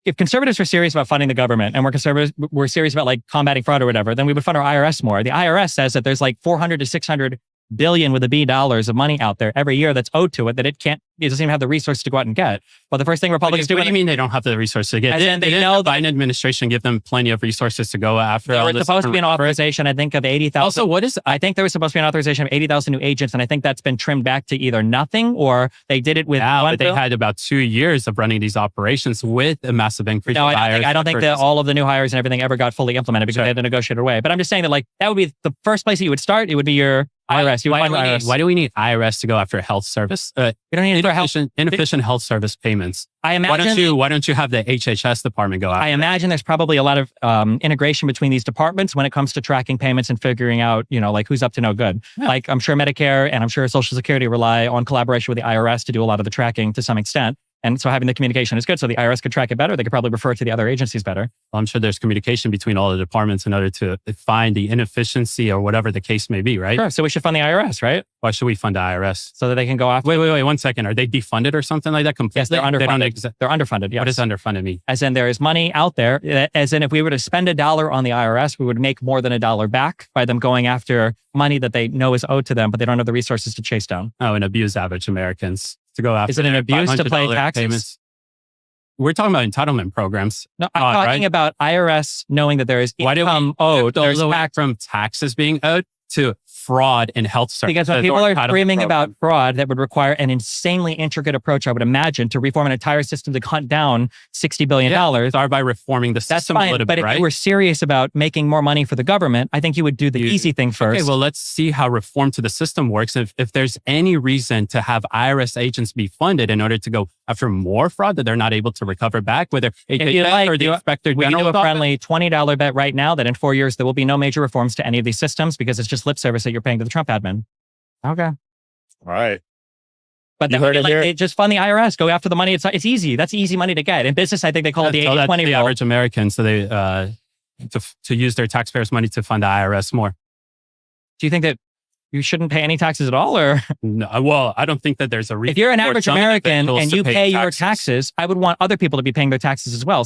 if conservatives were serious about funding the government and we're serious about like combating fraud or whatever, then we would fund our IRS more. The IRS says that there's like 400 to 600 billion with a B dollars of money out there every year that's owed to it that it doesn't even have the resources to go out and get. Well, the first thing Republicans do. What do you mean they don't have the resources to get? They know the Biden administration give them plenty of resources to go after. There was supposed to be an authorization, I think, of 80,000. Also, I think there was supposed to be an authorization of 80,000 new agents, and I think that's been trimmed back to either nothing or they did it with but they had about 2 years of running these operations with a massive increase. No, I don't think that all of the new hires and everything ever got fully implemented because they had to negotiate away. But I'm just saying that like that would be the first place that you would start. It would be your IRS. Why do we need IRS to go after health service? You don't need inefficient health service payments. I imagine. Why don't you have the HHS department go after? I imagine there's probably a lot of integration between these departments when it comes to tracking payments and figuring out, like who's up to no good. Yeah. Like I'm sure Medicare and I'm sure Social Security rely on collaboration with the IRS to do a lot of the tracking to some extent. And so having the communication is good. So the IRS could track it better. They could probably refer it to the other agencies better. Well, I'm sure there's communication between all the departments in order to find the inefficiency or whatever the case may be, right? Sure. So we should fund the IRS, right? Why should we fund the IRS? So that they can go after. Wait, 1 second. Are they defunded or something like that completely? Yes, they're underfunded. They're underfunded, yes. What does underfunded mean? As in there is money out there. As in if we were to spend $1 on the IRS, we would make more than $1 back by them going after money that they know is owed to them, but they don't have the resources to chase down. Oh, and abuse average Americans to go after. Is it an abuse to pay taxes? Payments? We're talking about entitlement programs. No, I'm talking about IRS knowing that there is income owed. There's back from taxes being owed to fraud in health services. Because when people are screaming about fraud, that would require an insanely intricate approach, I would imagine, to reform an entire system to cut down $60 billion. Start by reforming the system a little bit, but if you were serious about making more money for the government, I think you would do the easy thing first. Okay, well, let's see how reform to the system works. If there's any reason to have IRS agents be funded in order to go after more fraud that they're not able to recover back, whether we can do a friendly $20 bet right now that in 4 years there will be no major reforms to any of these systems because it's just lip service that you're paying to the Trump admin. Okay. All right. But they just fund the IRS, go after the money. It's easy. That's easy money to get. In business, I think they call it the 80-20 rule. The average American, so they to use their taxpayers' money to fund the IRS more. Do you think that you shouldn't pay any taxes at all, or? No, well, I don't think that there's a reason. If you're an average American and you pay your taxes, I would want other people to be paying their taxes as well.